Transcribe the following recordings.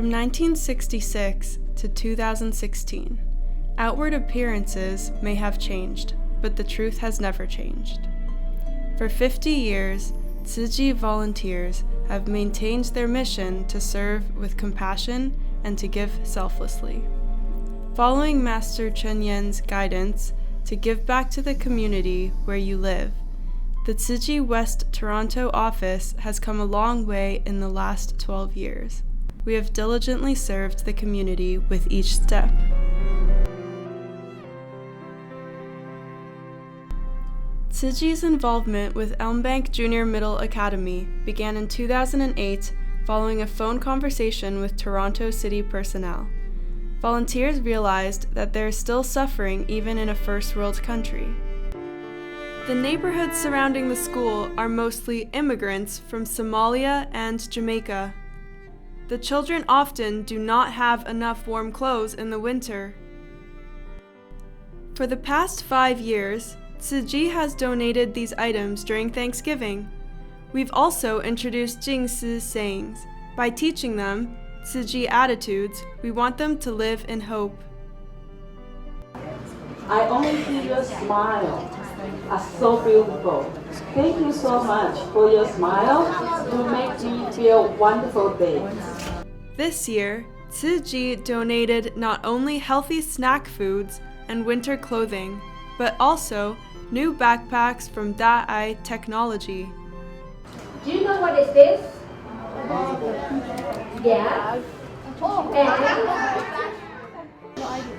From 1966 to 2016, outward appearances may have changed, but the truth has never changed. For 50 years, Tzu Chi volunteers have maintained their mission to serve with compassion and to give selflessly. Following Master Chen Yan's guidance to give back to the community where you live, the Tzu Chi West Toronto office has come a long way in the last 12 years. We have diligently served the community with each step. Tzu Chi's involvement with Elmbank Junior Middle Academy began in 2008 following a phone conversation with Toronto City personnel. Volunteers realized that there is still suffering even in a first world country. The neighborhoods surrounding the school are mostly immigrants from Somalia and Jamaica. The children often do not have enough warm clothes in the winter. For the past 5 years, Tzu Chi has donated these items during Thanksgiving. We've also introduced Jingsi sayings. By teaching them Tzu Chi attitudes, we want them to live in hope. I only see your smile are so beautiful. Thank you so much for your smile to make me feel wonderful days. This year, Tzu Chi donated not only healthy snack foods and winter clothing, but also new backpacks from Da-ai Technology. Do you know what is this? Yeah. And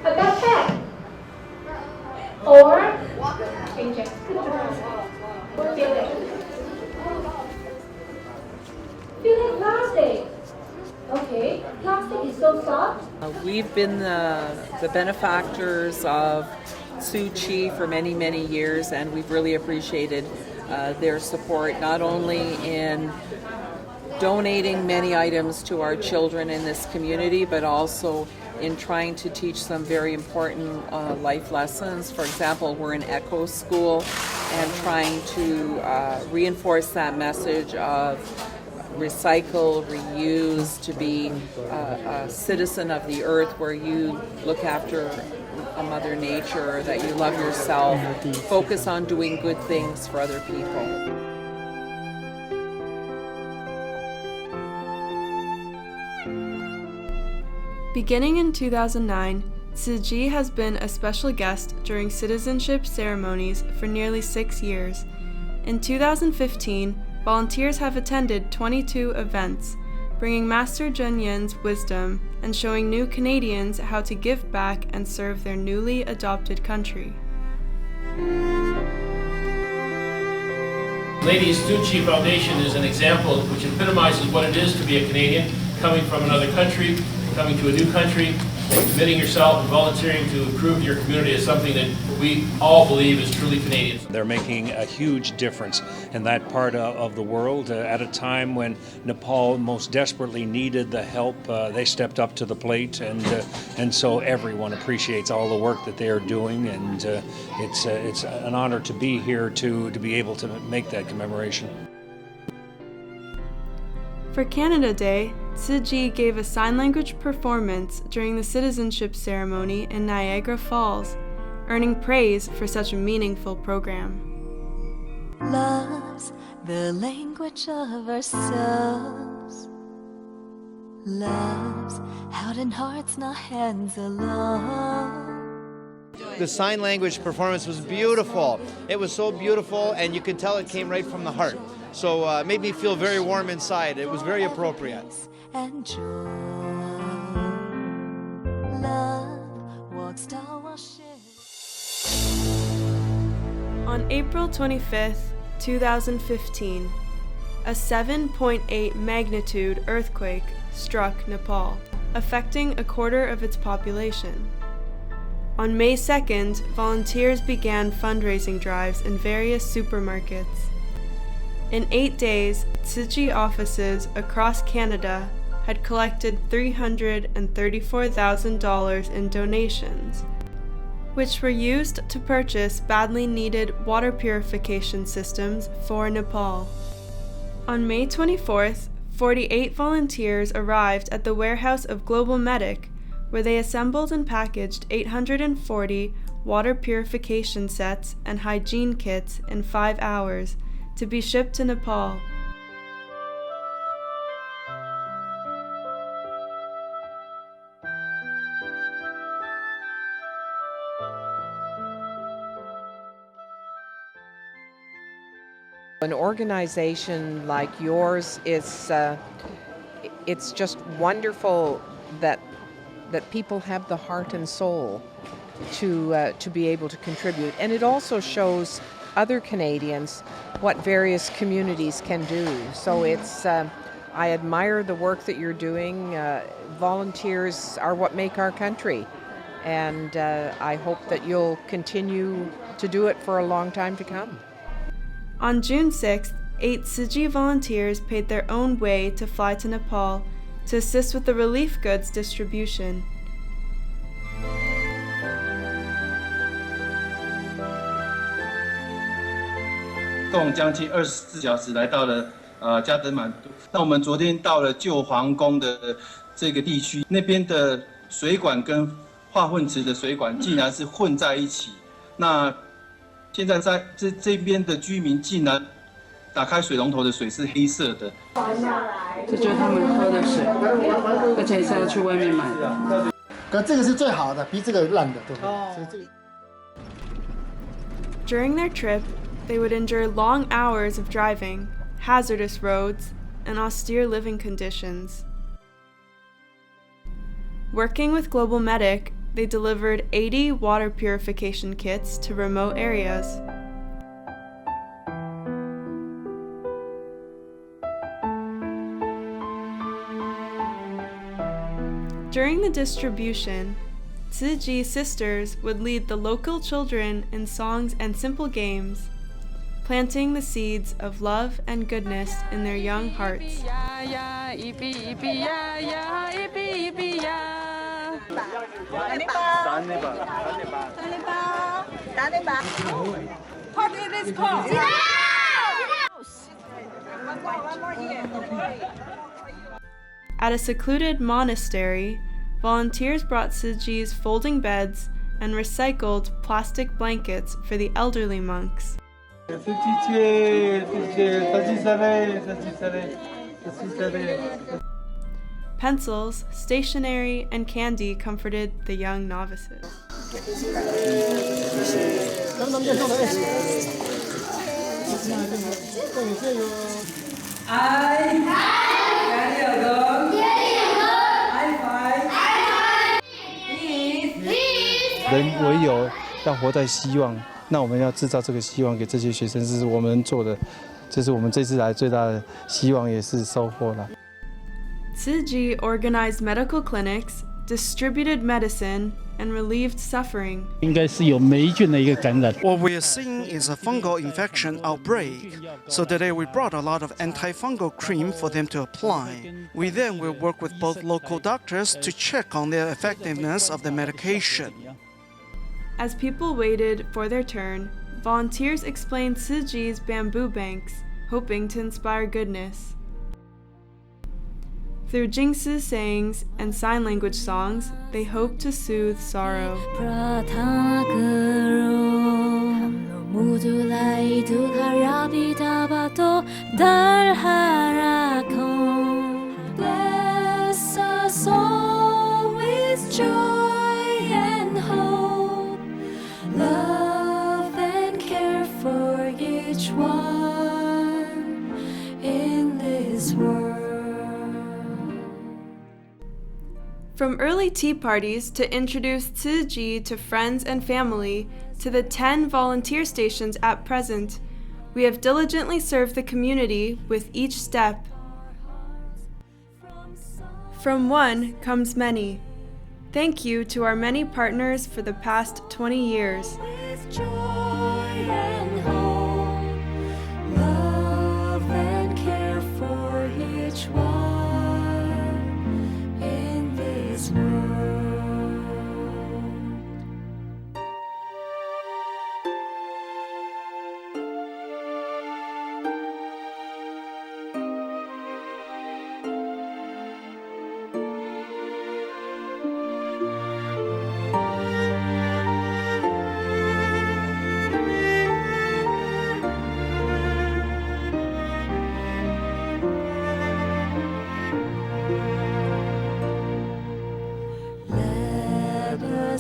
a backpack. Or feel it. Feel like plastic. Okay, plastic is so soft. We've been the benefactors of Tzu Chi for many, many years, and we've really appreciated their support, not only in donating many items to our children in this community, but also in trying to teach them very important life lessons. For example, we're an eco school and trying to reinforce that message of recycle, reuse, to be a citizen of the earth where you look after a Mother Nature, that you love yourself, focus on doing good things for other people. Beginning in 2009, Tzu Chi has been a special guest during citizenship ceremonies for nearly 6 years. In 2015, volunteers have attended 22 events, bringing Master Chen Yan's wisdom and showing new Canadians how to give back and serve their newly adopted country. Ladies Tzu Chi Foundation is an example which epitomizes what it is to be a Canadian, coming from another country, coming to a new country, and committing yourself and volunteering to improve your community is something that we all believe is truly Canadian. They're making a huge difference in that part of the world. At a time when Nepal most desperately needed the help, they stepped up to the plate, and so everyone appreciates all the work that they are doing, and it's an honor to be here to be able to make that commemoration. For Canada Day, Tzu Chi gave a sign language performance during the citizenship ceremony in Niagara Falls, earning praise for such a meaningful program. Love's the language of our souls. Love's out in hearts, not hands alone. The sign language performance was beautiful. It was so beautiful, and you could tell it came right from the heart. So it made me feel very warm inside. It was very appropriate. And joy. Love walks down our ship. On April 25th, 2015, a 7.8 magnitude earthquake struck Nepal, affecting a quarter of its population. On May 2nd, volunteers began fundraising drives in various supermarkets. In 8 days, Tzu Chi offices across Canada had collected $334,000 in donations, which were used to purchase badly needed water purification systems for Nepal. On May 24th, 48 volunteers arrived at the warehouse of Global Medic, where they assembled and packaged 840 water purification sets and hygiene kits in 5 hours to be shipped to Nepal. An organization like yours is it's just wonderful that people have the heart and soul to be able to contribute, and it also shows other Canadians what various communities can do. So it's I admire the work that you're doing. Volunteers are what make our country, and I hope that you'll continue to do it for a long time to come. On June 6th, 8 Tzu volunteers paid their own way to fly to Nepal to assist with the relief goods distribution. 共将近24小时来到了加德满都。那我们昨天到了旧皇宫的这个地区，那边的水管跟化粪池的水管竟然是混在一起。那现在在这边的居民竟然打开水龙头的水是黑色的。这就是他们喝的水，而且是要去外面买的。可这个是最好的，比这个烂的，对不对？ During their trip, they would endure long hours of driving, hazardous roads, and austere living conditions. Working with Global Medic, they delivered 80 water purification kits to remote areas. During the distribution, Tzu sisters would lead the local children in songs and simple games, planting the seeds of love and goodness in their young hearts. At a secluded monastery, volunteers brought Tzu folding beds and recycled plastic blankets for the elderly monks. Pencils, stationery, and candy comforted the young novices. 人唯有要活在希望，那我们要制造这个希望给这些学生，这是我们做的，这是我们这次来最大的希望，也是收获了。Tzu organized medical clinics, distributed medicine, and relieved suffering. 应该是有霉菌的一个感染。 What we are seeing is a fungal infection outbreak. So today we brought a lot of antifungal cream for them to apply. We then will work with both local doctors to check on the effectiveness of the medication. As people waited for their turn, volunteers explained Tzu's bamboo banks, hoping to inspire goodness. Through Jingsu sayings and sign language songs, they hope to soothe sorrow. Bless us all with joy and hope, love and care for each one in this world. From early tea parties to introduce Tzu to friends and family, to the 10 volunteer stations at present, we have diligently served the community with each step. From one comes many. Thank you to our many partners for the past 20 years. With joy and hope, love and care for each one in this world.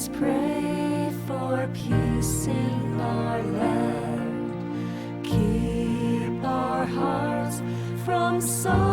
us pray for peace in our land. Keep our hearts from sorrow.